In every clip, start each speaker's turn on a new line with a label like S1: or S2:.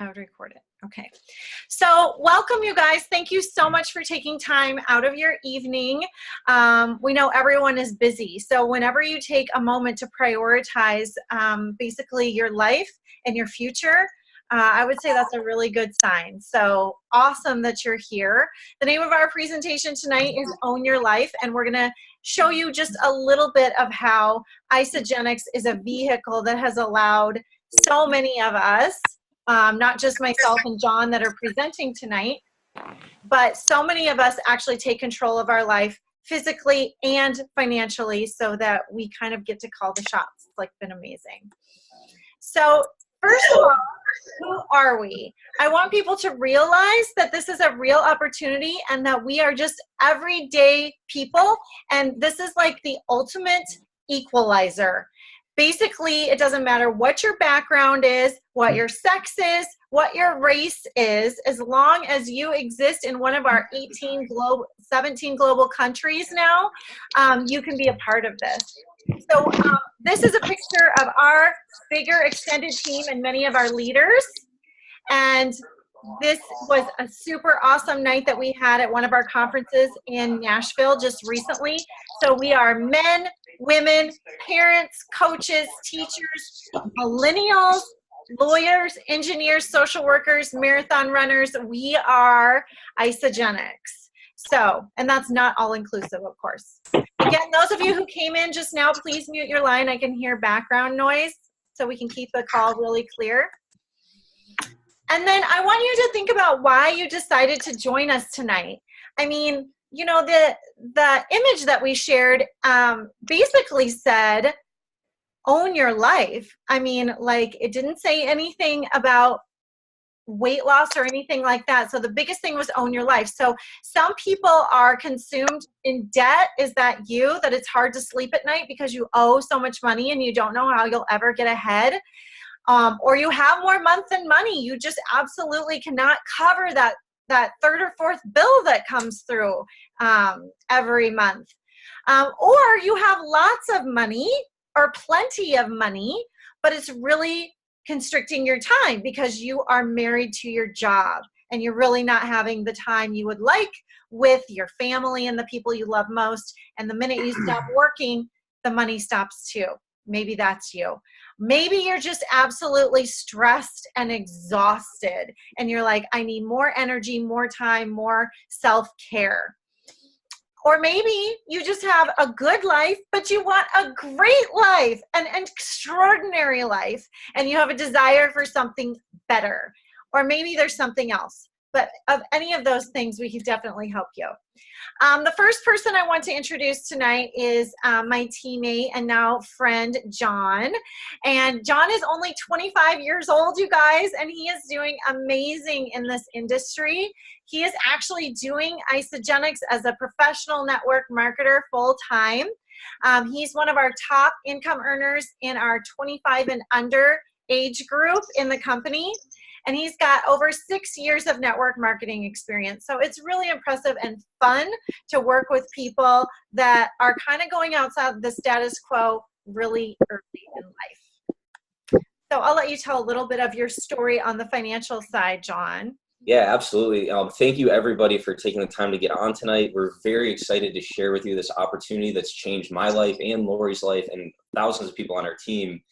S1: I would record it. Okay. So welcome, you guys. Thank you so much for taking time out of your evening. We know everyone is busy. So whenever you take a moment to prioritize basically your life and your future, I would say that's a really good sign. So awesome that you're here. The name of our presentation tonight is Own Your Life, and we're going to show you just a little bit of how Isagenix is a vehicle that has allowed so many of us, not just myself and John that are presenting tonight, but so many of us actually take control of our life physically and financially so that we kind of get to call the shots. It's like been amazing. So first of all, who are we? I want people to realize that this is a real opportunity and that we are just everyday people, and this is like the ultimate equalizer. Basically, it doesn't matter what your background is, what your sex is, what your race is, as long as you exist in one of our 17 global countries now, you can be a part of this. So this is a picture of our bigger extended team and many of our leaders. And this was a super awesome night that we had at one of our conferences in Nashville just recently. So we are men, women, parents, coaches, teachers, millennials, lawyers, engineers, social workers, marathon runners. We are Isagenix. So, and that's not all inclusive, of course. Again, those of you who came in just now, please mute your line. I can hear background noise so we can keep the call really clear. And then I want you to think about why you decided to join us tonight. I mean, you know, the image that we shared basically said, own your life. I mean, like, it didn't say anything about weight loss or anything like that. So the biggest thing was own your life. So some people are consumed in debt. Is that you? That it's hard to sleep at night because you owe so much money and you don't know how you'll ever get ahead. Or you have more month than money. You just absolutely cannot cover that third or fourth bill that comes through every month. Or you have lots of money or plenty of money, but it's really constricting your time because you are married to your job and you're really not having the time you would like with your family and the people you love most. And the minute you stop working, the money stops too. Maybe that's you. Maybe you're just absolutely stressed and exhausted and you're like, I need more energy, more time, more self-care. Or maybe you just have a good life, but you want a great life, an extraordinary life, and you have a desire for something better. Or maybe there's something else. But of any of those things, we can definitely help you. The first person I want to introduce tonight is my teammate and now friend, John. And John is only 25 years old, you guys, and he is doing amazing in this industry. He is actually doing Isagenix as a professional network marketer full time. He's one of our top income earners in our 25 and under age group in the company. And he's got over 6 years of network marketing experience. So it's really impressive and fun to work with people that are kind of going outside the status quo really early in life. So I'll let you tell a little bit of your story on the financial side, John.
S2: Yeah, absolutely. Thank you, everybody, for taking the time to get on tonight. We're very excited to share with you this opportunity that's changed my life and Lori's life and thousands of people on our team.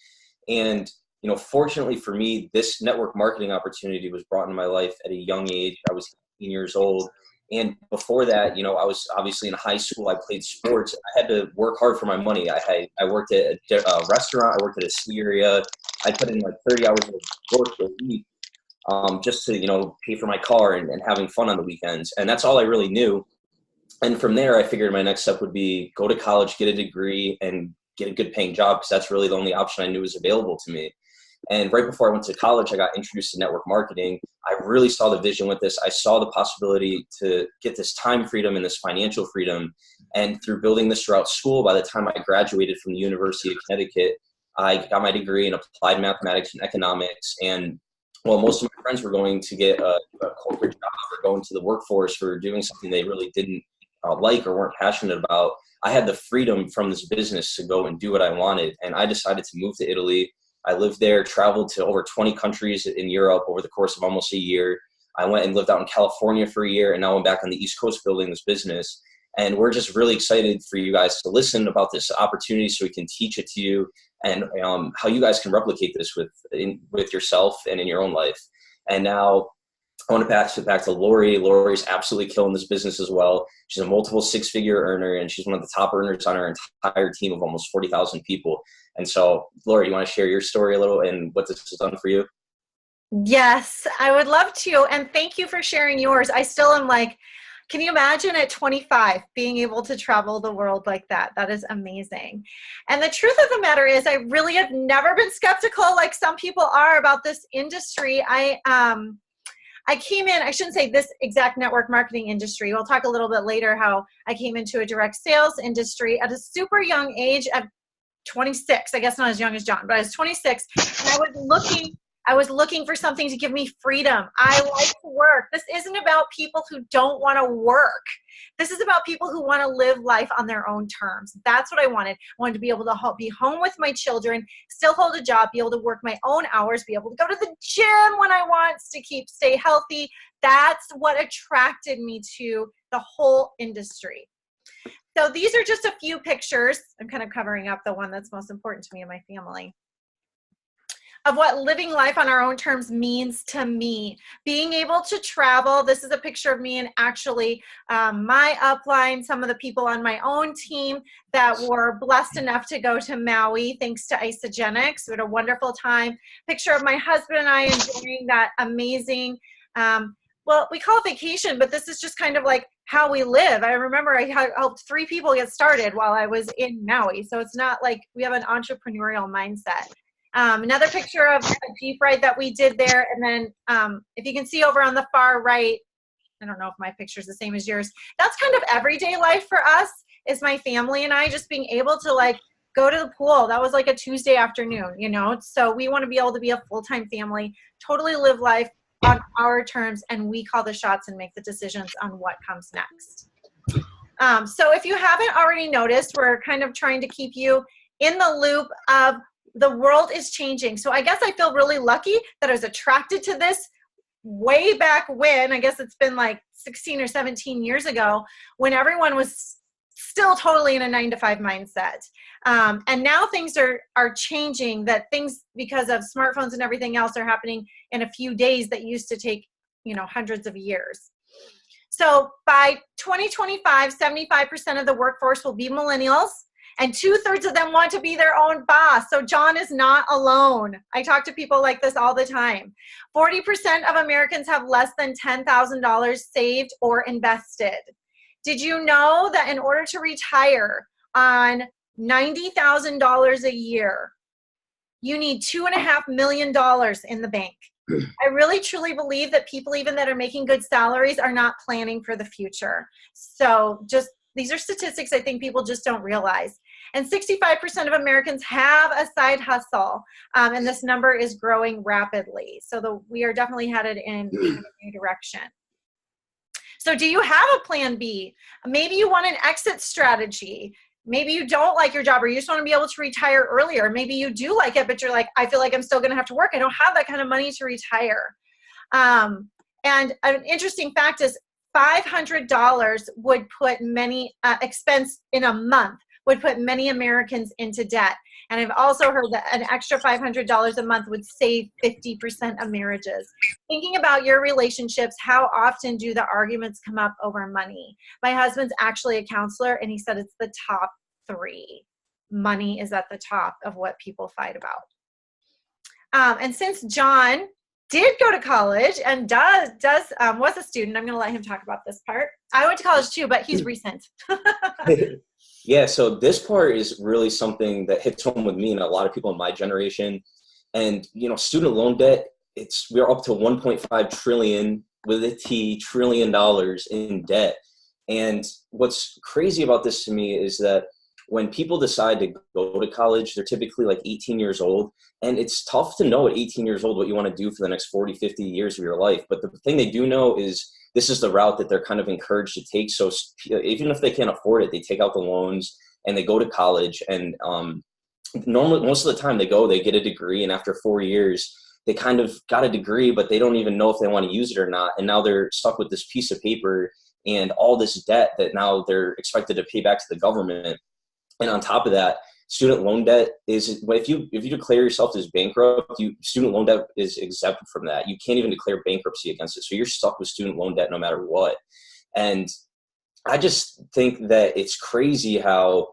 S2: And you know, fortunately for me, this network marketing opportunity was brought into my life at a young age. I was 18 years old. And before that, you know, I was obviously in high school. I played sports. I had to work hard for my money. I worked at a restaurant. I worked at a ski area. I put in like 30 hours of work a week just to, you know, pay for my car and having fun on the weekends. And that's all I really knew. And from there, I figured my next step would be go to college, get a degree, and get a good paying job because that's really the only option I knew was available to me. And right before I went to college, I got introduced to network marketing. I really saw the vision with this. I saw the possibility to get this time freedom and this financial freedom. And through building this throughout school, by the time I graduated from the University of Connecticut, I got my degree in applied mathematics and economics. And well, most of my friends were going to get a corporate job or going to the workforce for doing something they really didn't like or weren't passionate about. I had the freedom from this business to go and do what I wanted. And I decided to move to Italy, I lived there, traveled to over 20 countries in Europe over the course of almost a year. I went and lived out in California for a year, and now I'm back on the East Coast building this business. And we're just really excited for you guys to listen about this opportunity so we can teach it to you, and how you guys can replicate this with yourself and in your own life. And now I want to pass it back to Lori. Lori's absolutely killing this business as well. She's a multiple six-figure earner, and she's one of the top earners on our entire team of almost 40,000 people. And so, Lori, you want to share your story a little and what this has done for you?
S1: Yes, I would love to. And thank you for sharing yours. I still am like, can you imagine at 25 being able to travel the world like that? That is amazing. And the truth of the matter is, I really have never been skeptical like some people are about this industry. I came in, I shouldn't say this exact network marketing industry. We'll talk a little bit later how I came into a direct sales industry at a super young age of 26. I guess not as young as John, but I was 26. And I was looking for something to give me freedom. I like to work. This isn't about people who don't want to work. This is about people who want to live life on their own terms. That's what I wanted. I wanted to be able to be home with my children, still hold a job, be able to work my own hours, be able to go to the gym when I want to stay healthy. That's what attracted me to the whole industry. So these are just a few pictures. I'm kind of covering up the one that's most important to me and my family, of what living life on our own terms means to me. Being able to travel. This is a picture of me and actually my upline, some of the people on my own team that were blessed enough to go to Maui thanks to Isogenics. We had a wonderful time. Picture of my husband and I enjoying that amazing, well, we call it vacation, but this is just kind of like how we live. I remember I helped 3 people get started while I was in Maui. So it's not like we have an entrepreneurial mindset. Another picture of a Jeep ride that we did there. And then if you can see over on the far right, I don't know if my picture is the same as yours. That's kind of everyday life for us, is my family and I just being able to like go to the pool. That was like a Tuesday afternoon, you know? So we want to be able to be a full-time family, totally live life on our terms, and we call the shots and make the decisions on what comes next. So if you haven't already noticed, we're kind of trying to keep you in the loop of the world is changing. So I guess I feel really lucky that I was attracted to this way back when, I guess it's been like 16 or 17 years ago, when everyone was still totally in a 9-to-5 mindset. And now things are changing, that things, because of smartphones and everything else, are happening in a few days that used to take, you know, hundreds of years. So by 2025, 75% of the workforce will be millennials, and 2/3 of them want to be their own boss. So John is not alone. I talk to people like this all the time. 40% of Americans have less than $10,000 saved or invested. Did you know that in order to retire on $90,000 a year, you need $2.5 million in the bank? I really truly believe that people even that are making good salaries are not planning for the future. So just, these are statistics I think people just don't realize. And 65% of Americans have a side hustle, and this number is growing rapidly. So we are definitely headed in a new direction. So do you have a plan B? Maybe you want an exit strategy. Maybe you don't like your job, or you just want to be able to retire earlier. Maybe you do like it, but you're like, I feel like I'm still going to have to work. I don't have that kind of money to retire. And an interesting fact is $500 would put many expense in a month would put many Americans into debt. And I've also heard that an extra $500 a month would save 50% of marriages. Thinking about your relationships, how often do the arguments come up over money? My husband's actually a counselor, and he said it's the top 3. Money is at the top of what people fight about. And since John did go to college and was a student, I'm going to let him talk about this part. I went to college too, but he's recent.
S2: Yeah, so this part is really something that hits home with me and a lot of people in my generation. And, you know, student loan debt, we're up to 1.5 trillion with a T, trillion dollars in debt. And what's crazy about this to me is that when people decide to go to college, they're typically like 18 years old. And it's tough to know at 18 years old what you want to do for the next 40, 50 years of your life. But the thing they do know is this is the route that they're kind of encouraged to take. So even if they can't afford it, they take out the loans and they go to college. And normally, most of the time they get a degree, and after 4 years, they kind of got a degree, but they don't even know if they want to use it or not. And now they're stuck with this piece of paper and all this debt that now they're expected to pay back to the government. And on top of that, student loan debt is, if you declare yourself as bankrupt, student loan debt is exempt from that. You can't even declare bankruptcy against it. So you're stuck with student loan debt no matter what. And I just think that it's crazy how,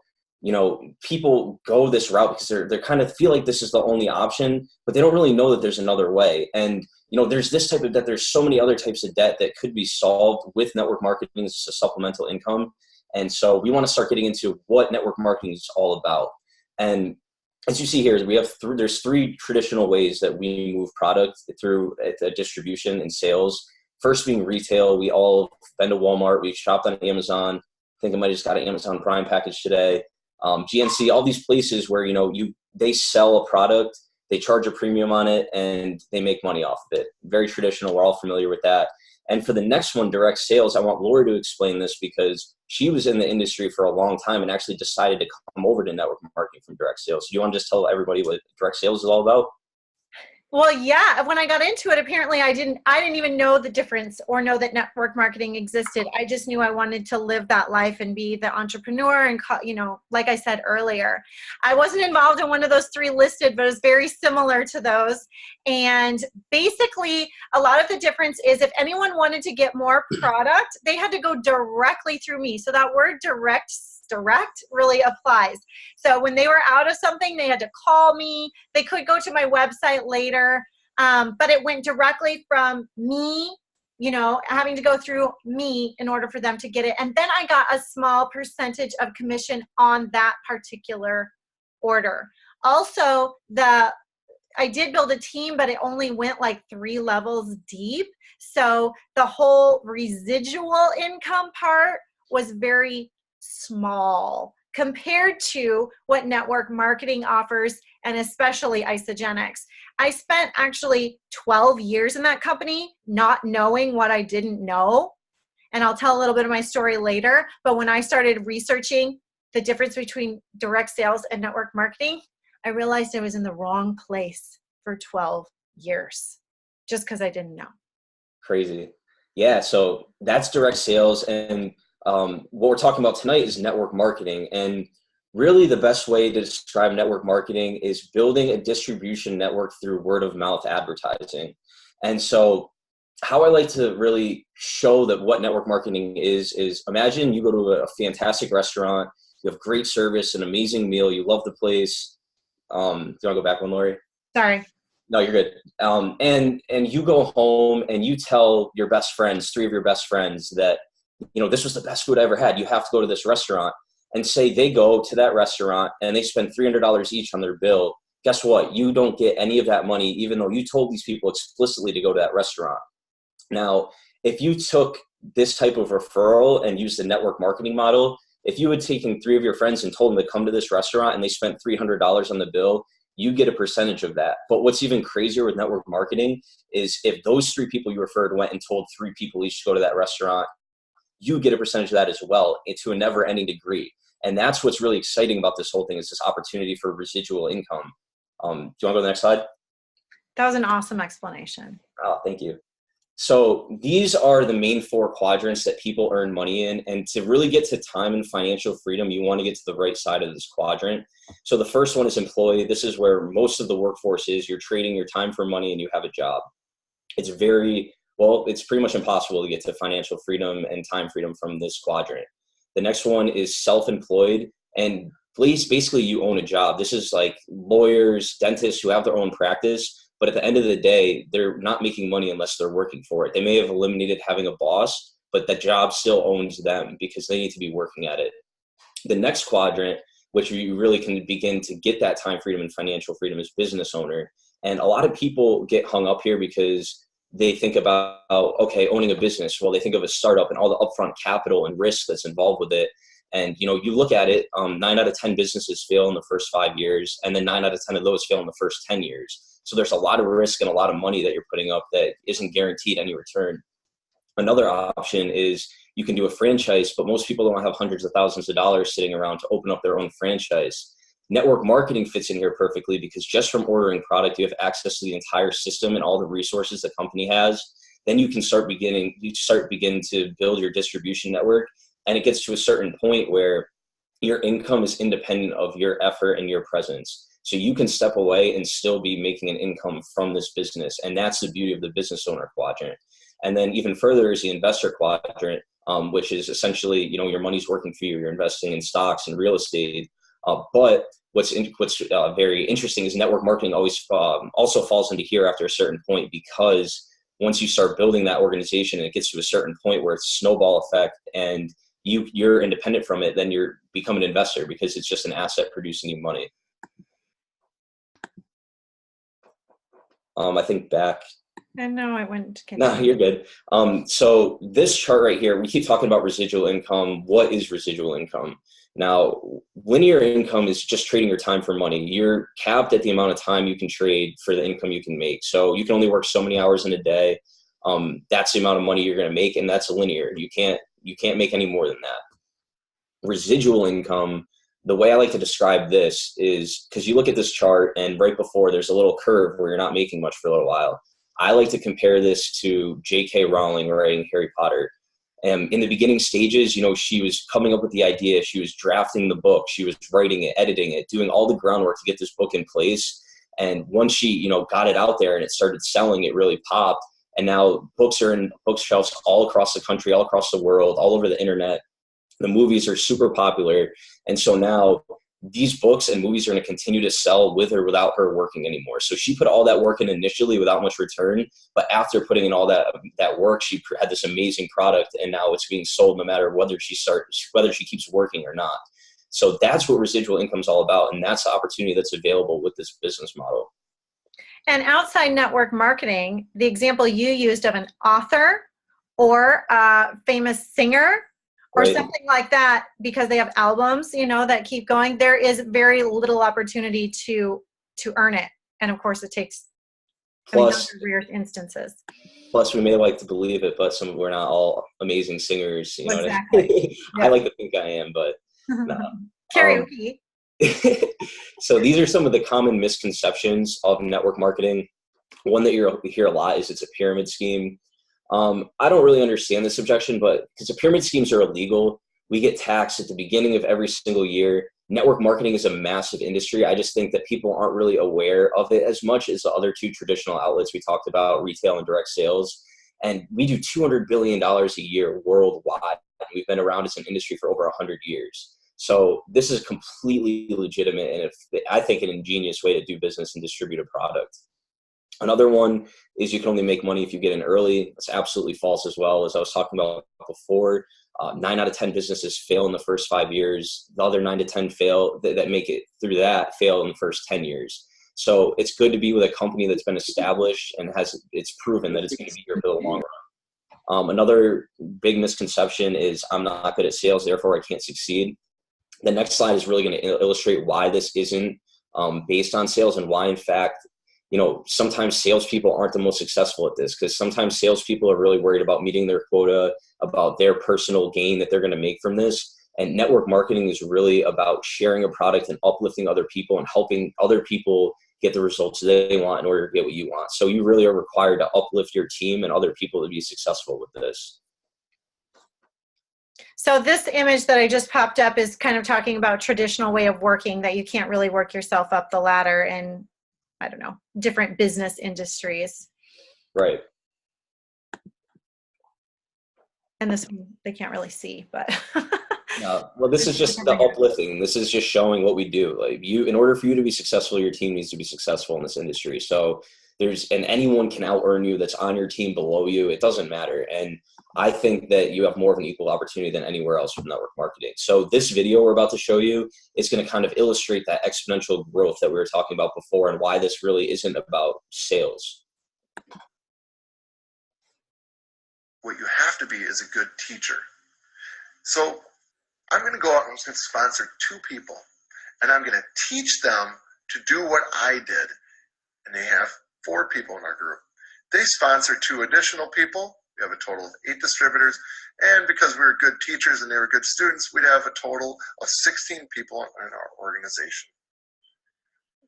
S2: people go this route because they're kind of feel like this is the only option, but they don't really know that there's another way. And, there's this type of debt. There's so many other types of debt that could be solved with network marketing as a supplemental income. And so we want to start getting into what network marketing is all about. And as you see here, there's three traditional ways that we move product through distribution and sales. First being retail. We all been to Walmart. We shopped on Amazon. I think I might have just got an Amazon Prime package today. GNC, all these places where, they sell a product, they charge a premium on it, and they make money off of it. Very traditional. We're all familiar with that. And for the next one, direct sales, I want Lori to explain this because she was in the industry for a long time and actually decided to come over to network marketing from direct sales. So do you want to just tell everybody what direct sales is all about?
S1: Well, yeah, when I got into it, apparently I didn't even know the difference or know that network marketing existed. I just knew I wanted to live that life and be the entrepreneur. And, like I said earlier, I wasn't involved in one of those three listed, but it was very similar to those. And basically, a lot of the difference is if anyone wanted to get more product, they had to go directly through me. So that word direct really applies. So when they were out of something, they had to call me. They could go to my website later, but it went directly from me, having to go through me in order for them to get it. And then I got a small percentage of commission on that particular order. Also, I did build a team, but it only went like 3 levels deep. So the whole residual income part was very small compared to what network marketing offers, and especially Isagenix. I spent actually 12 years in that company not knowing what I didn't know. And I'll tell a little bit of my story later. But when I started researching the difference between direct sales and network marketing, I realized I was in the wrong place for 12 years just because I didn't know.
S2: Crazy. Yeah. So that's direct sales. And what we're talking about tonight is network marketing. And really the best way to describe network marketing is building a distribution network through word of mouth advertising. And so how I like to really show that what network marketing is imagine you go to a fantastic restaurant, you have great service, an amazing meal, you love the place. Do you want to go back one, Lori?
S1: Sorry.
S2: No, you're good. And you go home and you tell your best friends, 3 of your best friends, that this was the best food I ever had. You have to go to this restaurant. And say they go to that restaurant and they spend $300 each on their bill. Guess what? You don't get any of that money, even though you told these people explicitly to go to that restaurant. Now, if you took this type of referral and used the network marketing model, if you had taken 3 of your friends and told them to come to this restaurant and they spent $300 on the bill, you get a percentage of that. But what's even crazier with network marketing is if those 3 people you referred went and told 3 people each to go to that restaurant, you get a percentage of that as well, to a never-ending degree. And that's what's really exciting about this whole thing, is this opportunity for residual income. Do you want to go to the next slide?
S1: That was an awesome explanation.
S2: Oh, thank you. So these are the main 4 quadrants that people earn money in. And to really get to time and financial freedom, you want to get to the right side of this quadrant. So the first one is employee. This is where most of the workforce is. You're trading your time for money and you have a job. It's pretty much impossible to get to financial freedom and time freedom from this quadrant. The next one is self-employed, and basically you own a job. This is like lawyers, dentists who have their own practice, but at the end of the day, they're not making money unless they're working for it. They may have eliminated having a boss, but the job still owns them because they need to be working at it. The next quadrant, which you really can begin to get that time freedom and financial freedom, is business owner. And a lot of people get hung up here because they think about, owning a business. Well, they think of a startup and all the upfront capital and risk that's involved with it. And, you look at it, 9 out of 10 businesses fail in the first 5 years, and then 9 out of 10 of those fail in the first 10 years. So there's a lot of risk and a lot of money that you're putting up that isn't guaranteed any return. Another option is you can do a franchise, but most people don't have hundreds of thousands of dollars sitting around to open up their own franchise. network marketing fits in here perfectly because just from ordering product, you have access to the entire system and all the resources the company has. Then you can begin to build your distribution network. And it gets to a certain point where your income is independent of your effort and your presence. So you can step away and still be making an income from this business. And that's the beauty of the business owner quadrant. And then even further is the investor quadrant, which is essentially, your money's working for you. You're investing in stocks and real estate. But what's very interesting is network marketing always also falls into here after a certain point, because once you start building that organization and it gets to a certain point where it's a snowball effect and you're independent from it, then you're become an investor because it's just an asset producing you money. I think back.
S1: I know I went.
S2: No, you're good. So this chart right here, we keep talking about residual income. What is residual income? Now, linear income is just trading your time for money. You're capped at the amount of time you can trade for the income you can make. So you can only work so many hours in a day. That's the amount of money you're going to make, and that's linear. You can't make any more than that. Residual income, the way I like to describe this is, because you look at this chart and right before there's a little curve where you're not making much for a little while. I like to compare this to J.K. Rowling writing Harry Potter. And in the beginning stages, she was coming up with the idea. She was drafting the book. She was writing it, editing it, doing all the groundwork to get this book in place. And once she, got it out there and it started selling, it really popped. And now books are in bookshelves all across the country, all across the world, all over the internet. The movies are super popular. And so now these books and movies are going to continue to sell with or without her working anymore. So she put all that work in initially without much return, but after putting in all that work, she had this amazing product, and now it's being sold no matter whether she keeps working or not. So that's what residual income is all about, and that's the opportunity that's available with this business model.
S1: And outside network marketing, the example you used of an author or a famous singer or
S2: right.
S1: something like that, because they have albums, that keep going, there is very little opportunity to earn it. And of course it takes rare instances.
S2: Plus, we may like to believe it, but we're not all amazing singers. You know
S1: exactly.
S2: what I mean?
S1: Yeah.
S2: I like to think I am, but no.
S1: Karaoke.
S2: So these are some of the common misconceptions of network marketing. One that you hear a lot is it's a pyramid scheme. I don't really understand this objection, but because the pyramid schemes are illegal, we get taxed at the beginning of every single year. Network marketing is a massive industry. I just think that people aren't really aware of it as much as the other two traditional outlets we talked about, retail and direct sales. And we do $200 billion a year worldwide. We've been around as an industry for over 100 years. So this is completely legitimate, and I think an ingenious way to do business and distribute a product. Another one is you can only make money if you get in early. That's absolutely false as well. As I was talking about before, 9 out of 10 businesses fail in the first 5 years. The other 9 to 10 fail that make it through that fail in the first 10 years. So it's good to be with a company that's been established and it's proven that it's going to be here for the long run. Another big misconception is I'm not good at sales, therefore I can't succeed. The next slide is really going to illustrate why this isn't based on sales, and why, in fact, sometimes salespeople aren't the most successful at this, because sometimes salespeople are really worried about meeting their quota, about their personal gain that they're going to make from this. And network marketing is really about sharing a product and uplifting other people and helping other people get the results they want in order to get what you want. So you really are required to uplift your team and other people to be successful with this.
S1: So this image that I just popped up is kind of talking about traditional way of working, that you can't really work yourself up the ladder in, I don't know, different business industries.
S2: Right.
S1: And this one they can't really see, but.
S2: No, well, this is just the uplifting. This is just showing what we do. Like in order for you to be successful, your team needs to be successful in this industry. So and anyone can out earn you that's on your team, below you. It doesn't matter. And I think that you have more of an equal opportunity than anywhere else with network marketing. So this video we're about to show you is going to kind of illustrate that exponential growth that we were talking about before, and why this really isn't about sales.
S3: What you have to be is a good teacher. So I'm going to go out and I'm just going to sponsor 2 people, and I'm going to teach them to do what I did. And they have 4 people in our group. They sponsor 2 additional people. We have a total of 8 distributors. And because we were good teachers and they were good students, we'd have a total of 16 people in our organization.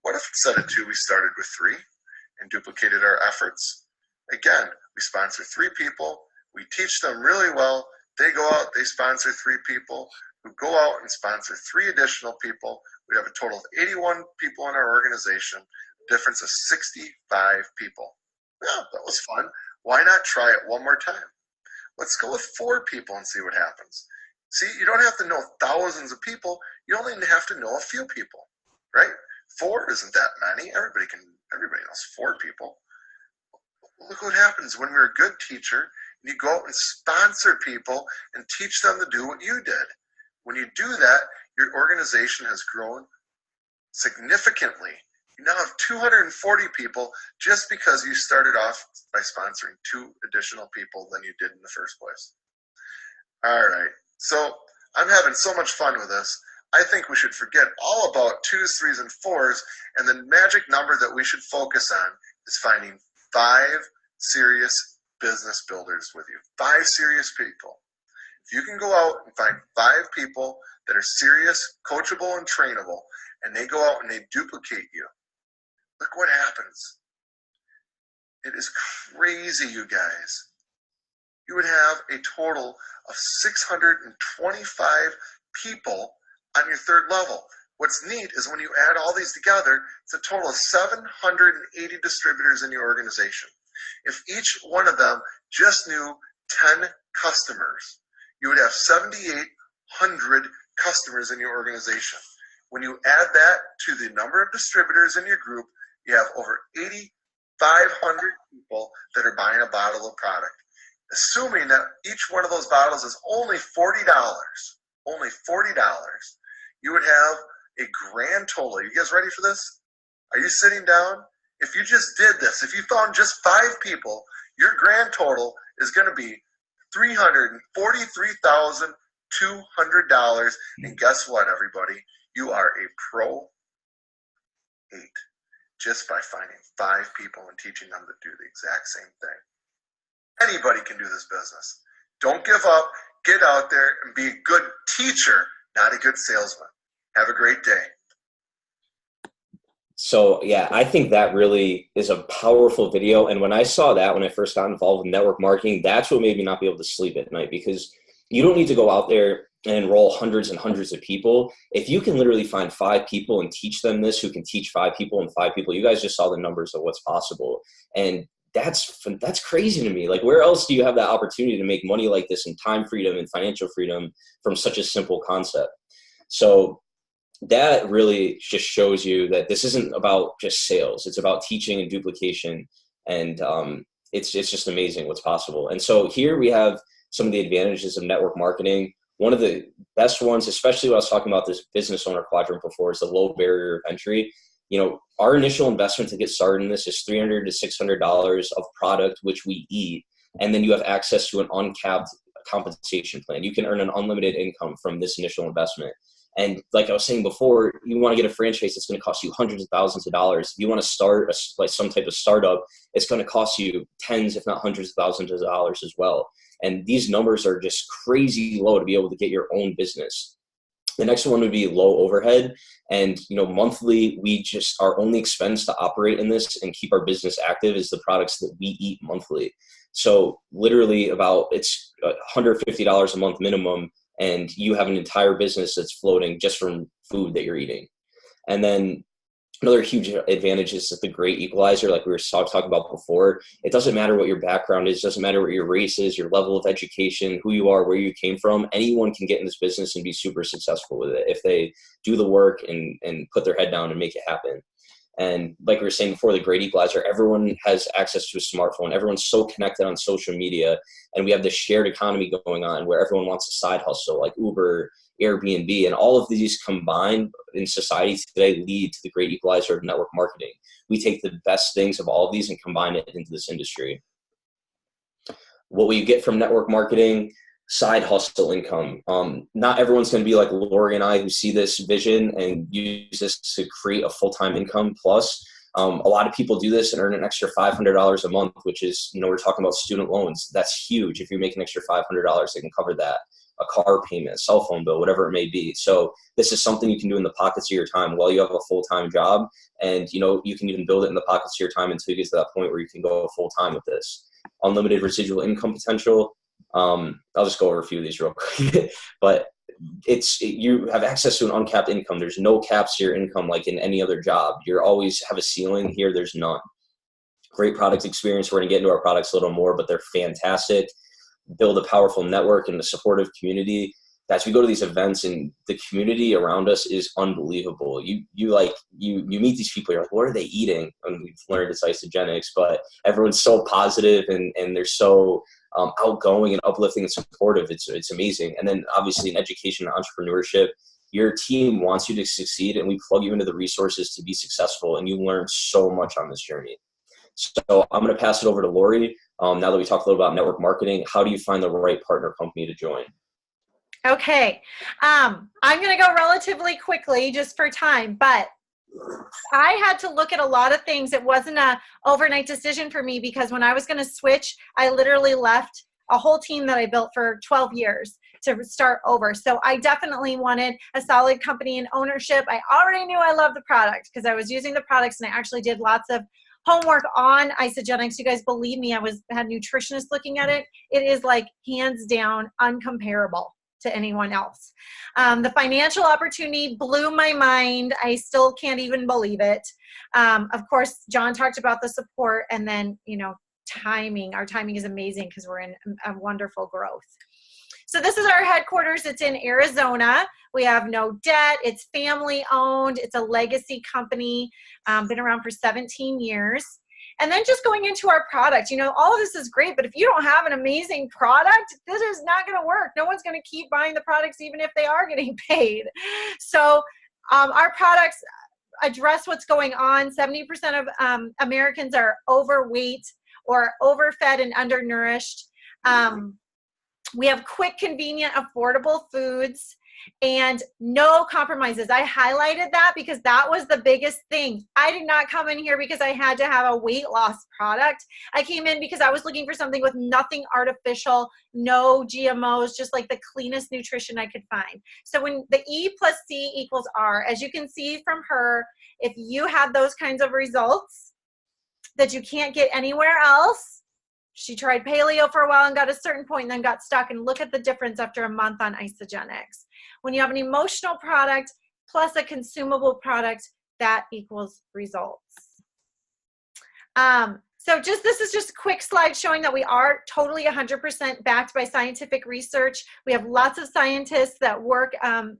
S3: What if instead of 2, we started with 3 and duplicated our efforts? Again, we sponsor 3 people. We teach them really well. They go out, they sponsor 3 people who go out and sponsor 3 additional people. We have a total of 81 people in our organization, difference of 65 people. Yeah, that was fun. Why not try it one more time? Let's go with 4 people and see what happens. See, you don't have to know thousands of people. You only have to know a few people, right? 4 isn't that many. Everybody knows 4 people. Look what happens when you're a good teacher and you go out and sponsor people and teach them to do what you did. When you do that, your organization has grown significantly. You now have 240 people just because you started off by sponsoring 2 additional people than you did in the first place. All right, so I'm having so much fun with this. I think we should forget all about 2s, 3s, and 4s, and the magic number that we should focus on is finding 5 serious business builders with you. 5 serious people. If you can go out and find 5 people that are serious, coachable, and trainable, and they go out and they duplicate you, look what happens. It is crazy, you guys. You would have a total of 625 people on your 3rd level. What's neat is when you add all these together, it's a total of 780 distributors in your organization. If each one of them just knew 10 customers, you would have 7,800 customers in your organization. When you add that to the number of distributors in your group, you have over 8,500 people that are buying a bottle of product. Assuming that each one of those bottles is only $40, you would have a grand total. You guys ready for this? Are you sitting down? If you just did this, if you found just 5 people, your grand total is going to be $343,200. And guess what, everybody? You are a pro 8 just by finding 5 people and teaching them to do the exact same thing. Anybody can do this business. Don't give up. Get out there and be a good teacher, not a good salesman. Have a great day.
S2: So yeah, I think that really is a powerful video. And when I saw that, when I first got involved with network marketing, that's what made me not be able to sleep at night, because you don't need to go out there and enroll hundreds and hundreds of people. If you can literally find 5 people and teach them this, who can teach 5 people and 5 people, you guys just saw the numbers of what's possible. And that's crazy to me. Like, where else do you have that opportunity to make money like this, and time freedom and financial freedom from such a simple concept? So that really just shows you that this isn't about just sales. It's about teaching and duplication. And it's just amazing what's possible. And so here we have some of the advantages of network marketing. One of the best ones, especially when I was talking about this business owner quadrant before, is the low barrier of entry. You know, our initial investment to get started in this is $300 to $600 of product, which we eat. And then you have access to an uncapped compensation plan. You can earn an unlimited income from this initial investment. And like I was saying before, you want to get a franchise that's going to cost you hundreds of thousands of dollars. If you want to start some type of startup, it's going to cost you tens, if not hundreds of thousands of dollars as well. And these numbers are just crazy low to be able to get your own business. The next one would be low overhead. And, you know, monthly, our only expense to operate in this and keep our business active is the products that we eat monthly. So literally it's $150 a month minimum, and you have an entire business that's floating just from food that you're eating. And then another huge advantage is the great equalizer, like we were talking about before. It doesn't matter what your background is, doesn't matter what your race is, your level of education, who you are, where you came from. Anyone can get in this business and be super successful with it if they do the work and put their head down and make it happen. And like we were saying before, the great equalizer, everyone has access to a smartphone. Everyone's so connected on social media. And we have this shared economy going on where everyone wants a side hustle, like Uber, Airbnb, and all of these combined in society today lead to the great equalizer of network marketing. We take the best things of all of these and combine it into this industry. What we get from network marketing: side hustle income. Not everyone's going to be like Lori and I, who see this vision and use this to create a full-time income plus. A lot of people do this and earn an extra $500 a month, which is, you know, we're talking about student loans. That's huge. If you make an extra $500, they can cover that. a car payment, a cell phone bill, whatever it may be. So this is something you can do in the pockets of your time while you have a full-time job. And, you know, you can even build it in the pockets of your time until you get to that point where you can go full-time with this. Unlimited residual income potential. I'll just go over a few of these real quick, but you have access to an uncapped income. There's no caps to your income like in any other job. You always have a ceiling. Here, there's none. Great product experience. We're going to get into our products a little more, but they're fantastic. Build a powerful network and a supportive community. As we go to these events, and the community around us is unbelievable. You meet these people, you're like, what are they eating? And we've learned it's isogenics, but everyone's so positive and they're so outgoing and uplifting and supportive. It's amazing. And then obviously in education and entrepreneurship, your team wants you to succeed, and we plug you into the resources to be successful, and you learn so much on this journey. So I'm going to pass it over to Lori. Now that we talked a little about network marketing, how do you find the right partner company to join?
S1: Okay. I'm going to go relatively quickly just for time, but I had to look at a lot of things. It wasn't an overnight decision for me, because when I was going to switch, I literally left a whole team that I built for 12 years to start over. So I definitely wanted a solid company and ownership. I already knew I loved the product because I was using the products, and I actually did lots of homework on isogenics. You guys believe me, had nutritionists looking at it. It is like hands down uncomparable to anyone else. The financial opportunity blew my mind. I still can't even believe it. Of course, John talked about the support, and then, you know, timing. Our timing is amazing because we're in a wonderful growth. So this is our headquarters. It's in Arizona. We have no debt. It's family owned. It's a legacy company. Been around for 17 years. And then just going into our product, you know, all of this is great, but if you don't have an amazing product, this is not going to work. No one's going to keep buying the products, even if they are getting paid. So our products address what's going on. 70% of Americans are overweight or overfed and undernourished. We have quick, convenient, affordable foods and no compromises. I highlighted that because that was the biggest thing. I did not come in here because I had to have a weight loss product. I came in because I was looking for something with nothing artificial, no GMOs, just like the cleanest nutrition I could find. So when the E plus C equals R, as you can see from her, if you have those kinds of results that you can't get anywhere else, she tried paleo for a while and got a certain point and then got stuck, and look at the difference after a month on isogenics. When you have an emotional product plus a consumable product, that equals results. So this is just a quick slide showing that we are totally 100% backed by scientific research. We have lots of scientists that work on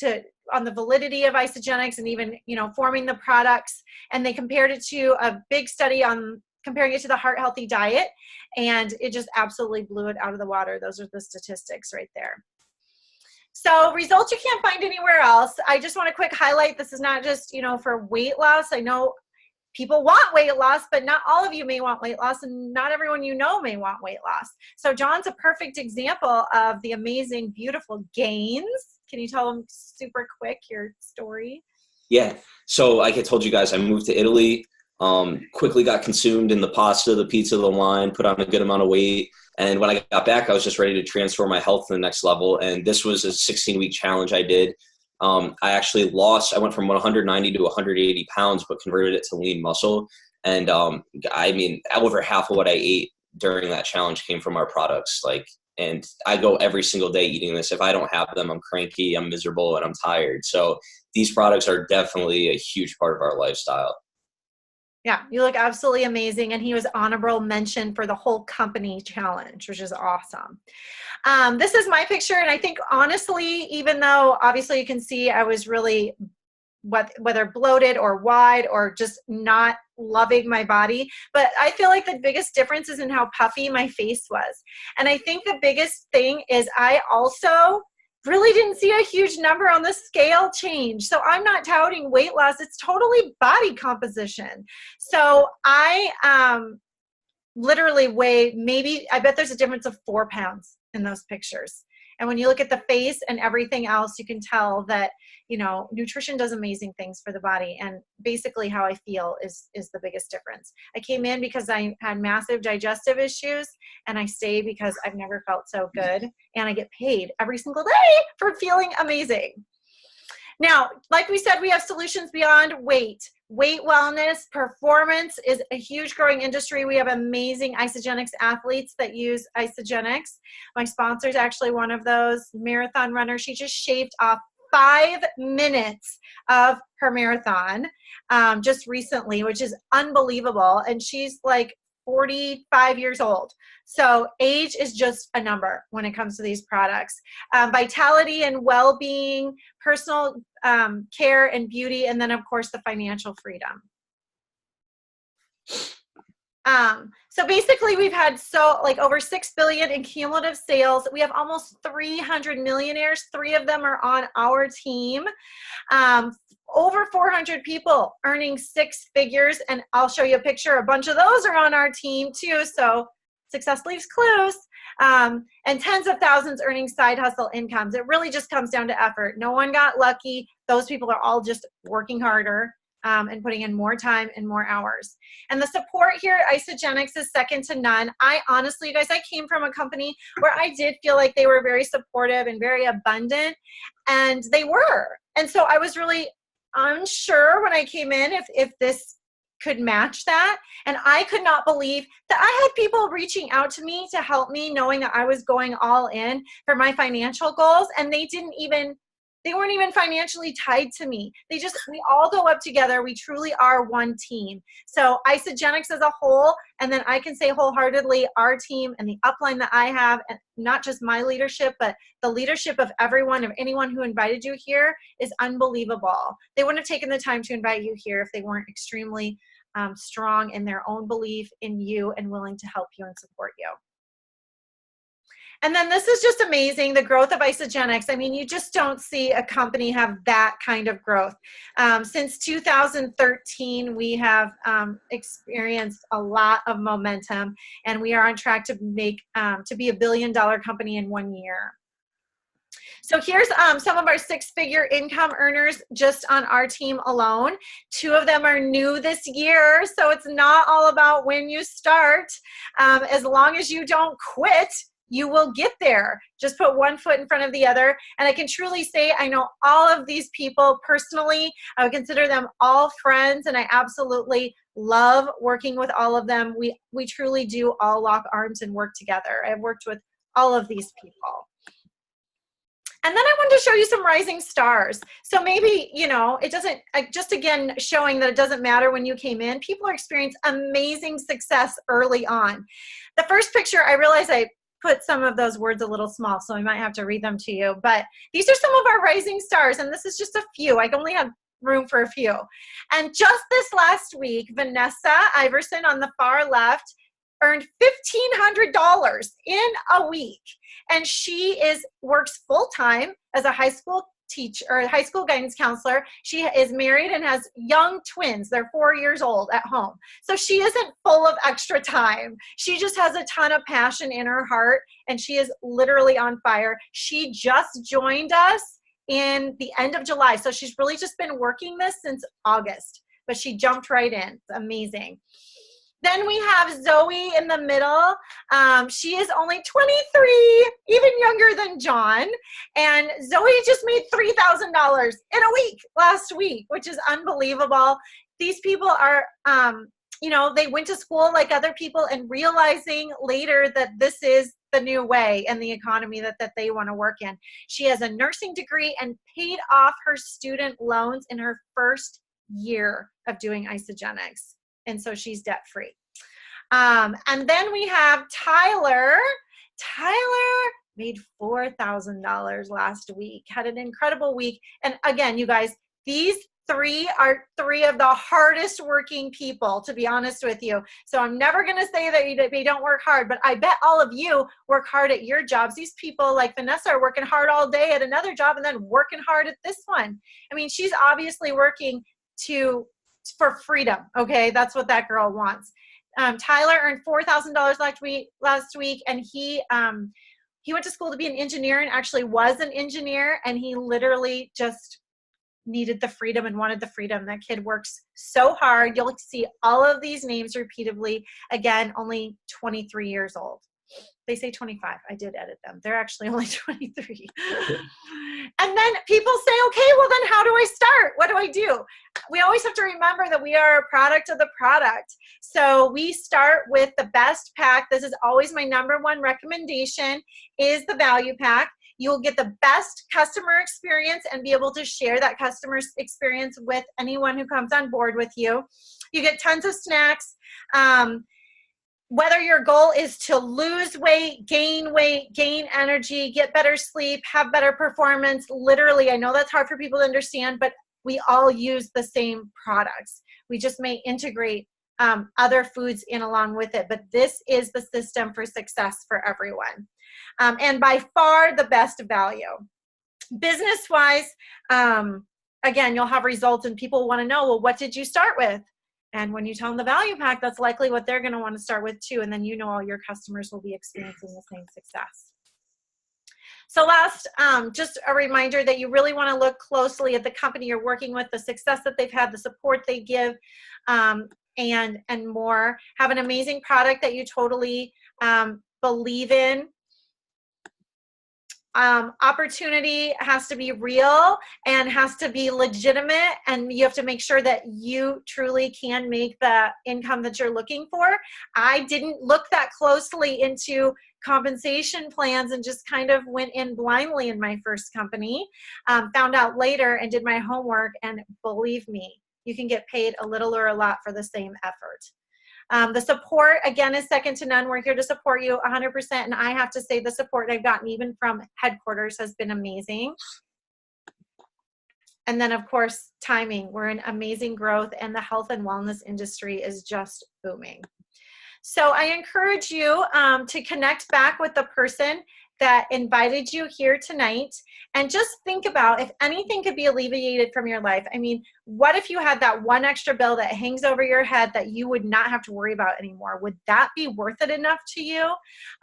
S1: the validity of isogenics and even, you know, forming the products. And they compared it to a big study on comparing it to the heart healthy diet, and it just absolutely blew it out of the water. Those are the statistics right there. So results you can't find anywhere else. I just want to quick highlight, this is not just, you know, for weight loss. I know people want weight loss, but not all of you may want weight loss, and not everyone you know may want weight loss. So John's a perfect example of the amazing, beautiful gains. Can you tell them super quick your story?
S2: Yeah. So like I told you guys, I moved to Italy. Quickly got consumed in the pasta, the pizza, the wine, put on a good amount of weight. And when I got back, I was just ready to transform my health to the next level. And this was a 16-week challenge I did. I actually I went from 190 to 180 pounds, but converted it to lean muscle. And I mean, over half of what I ate during that challenge came from our products. And I go every single day eating this. If I don't have them, I'm cranky, I'm miserable, and I'm tired. So these products are definitely a huge part of our lifestyle.
S1: Yeah, you look absolutely amazing. And he was honorable mention for the whole company challenge, which is awesome. This is my picture. And I think honestly, even though obviously you can see I was really, whether bloated or wide or just not loving my body, but I feel like the biggest difference is in how puffy my face was. And I think the biggest thing is I also really didn't see a huge number on the scale change. So I'm not touting weight loss. It's totally body composition. So I literally weigh maybe, I bet there's a difference of 4 pounds in those pictures. And when you look at the face and everything else, you can tell that, you know, nutrition does amazing things for the body. And basically how I feel is the biggest difference. I came in because I had massive digestive issues, and I stay because I've never felt so good. And I get paid every single day for feeling amazing. Now, like we said, we have solutions beyond weight. Weight wellness, performance is a huge growing industry. We have amazing Isagenix athletes that use Isagenix. My sponsor is actually one of those, marathon runner. She just shaved off 5 minutes of her marathon just recently, which is unbelievable. And she's like 45 years old. So age is just a number when it comes to these products. Vitality and well-being, personal care and beauty, and then of course the financial freedom. So basically we've had over 6 billion in cumulative sales. We have almost 300 millionaires. 3 of them are on our team. Over 400 people earning 6 figures, and I'll show you a picture. A bunch of those are on our team too, so success leaves clues. And tens of thousands earning side hustle incomes. It really just comes down to effort. No one got lucky. Those people are all just working harder and putting in more time and more hours. And the support here at Isagenix is second to none. I honestly, you guys, I came from a company where I did feel like they were very supportive and very abundant, and they were. And so I was really unsure when I came in if this could match that. And I could not believe that I had people reaching out to me to help me, knowing that I was going all in for my financial goals, and they weren't even financially tied to me. We all go up together. We truly are one team. So Isagenix as a whole, and then I can say wholeheartedly our team and the upline that I have, and not just my leadership, but the leadership of anyone who invited you here is unbelievable. They wouldn't have taken the time to invite you here if they weren't extremely strong in their own belief in you and willing to help you and support you. And then this is just amazing, the growth of Isagenix. I mean, you just don't see a company have that kind of growth. Since 2013, we have experienced a lot of momentum, and we are on track to be $1 billion company in 1 year. So here's some of our 6-figure income earners just on our team alone. 2 of them are new this year, so it's not all about when you start. As long as you don't quit, you will get there. Just put one foot in front of the other. And I can truly say I know all of these people personally. I would consider them all friends, and I absolutely love working with all of them. We truly do all lock arms and work together. I've worked with all of these people. And then I wanted to show you some rising stars. So maybe, it doesn't, just again, showing that it doesn't matter when you came in. People are experiencing amazing success early on. The first picture, I realized I put some of those words a little small, so I might have to read them to you. But these are some of our rising stars, and this is just a few. I only have room for a few. And just this last week, Vanessa Iverson on the far left earned $1,500 in a week. And she works full-time as a high school teacher or high school guidance counselor. She is married and has young twins. They're 4 years old at home. So she isn't full of extra time. She just has a ton of passion in her heart, and she is literally on fire. She just joined us in the end of July. So she's really just been working this since August, but she jumped right in. It's amazing. Then we have Zoe in the middle. She is only 23, even younger than John. And Zoe just made $3,000 in a week last week, which is unbelievable. These people are, they went to school like other people and realizing later that this is the new way and the economy that they want to work in. She has a nursing degree and paid off her student loans in her first year of doing Isagenix. And so she's debt-free. And then we have Tyler. Tyler made $4,000 last week, had an incredible week. And again, you guys, these 3 are 3 of the hardest working people, to be honest with you. So I'm never going to say that they don't work hard, but I bet all of you work hard at your jobs. These people like Vanessa are working hard all day at another job and then working hard at this one. I mean, she's obviously working for freedom. Okay. That's what that girl wants. Tyler earned $4,000 last week. And he he went to school to be an engineer and actually was an engineer, and he literally just needed the freedom and wanted the freedom. That kid works so hard. You'll see all of these names repeatedly. Again, only 23 years old. They say 25. I did edit them. They're actually only 23. And then people say, okay, well then how do I start? What do I do? We always have to remember that we are a product of the product. So we start with the best pack. This is always my number one recommendation, is the value pack. You'll get the best customer experience and be able to share that customer experience with anyone who comes on board with you. You get tons of snacks. Whether your goal is to lose weight, gain energy, get better sleep, have better performance, literally, I know that's hard for people to understand, but we all use the same products. We just may integrate other foods in along with it, but this is the system for success for everyone. And by far the best value. Business-wise, again, you'll have results and people want to know, well, what did you start with? And when you tell them the value pack, that's likely what they're going to want to start with too. And then you know all your customers will be experiencing the same success. So last, just a reminder that you really want to look closely at the company you're working with, the success that they've had, the support they give, and more. Have an amazing product that you totally believe in. Opportunity has to be real and has to be legitimate, and you have to make sure that you truly can make the income that you're looking for. I didn't look that closely into compensation plans and just kind of went in blindly in my first company. Found out later and did my homework, and believe me, you can get paid a little or a lot for the same effort. The support, again, is second to none. We're here to support you 100%. And I have to say the support I've gotten even from headquarters has been amazing. And then, of course, timing. We're in amazing growth, and the health and wellness industry is just booming. So I encourage you to connect back with the person that invited you here tonight, and just think about if anything could be alleviated from your life. I mean, what if you had that one extra bill that hangs over your head that you would not have to worry about anymore? Would that be worth it enough to you?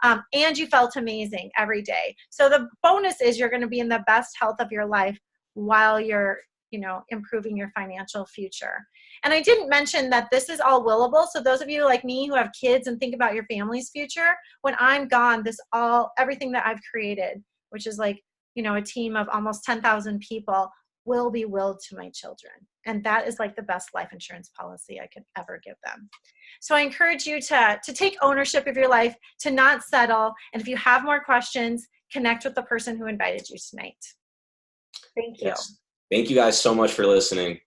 S1: And you felt amazing every day. So the bonus is you're going to be in the best health of your life while you're, improving your financial future. And I didn't mention that this is all willable. So those of you like me who have kids and think about your family's future, when I'm gone, everything that I've created, which is like, a team of almost 10,000 people, will be willed to my children. And that is like the best life insurance policy I could ever give them. So I encourage you to take ownership of your life, to not settle. And if you have more questions, connect with the person who invited you tonight. Thank you.
S2: Yes. Thank you guys so much for listening.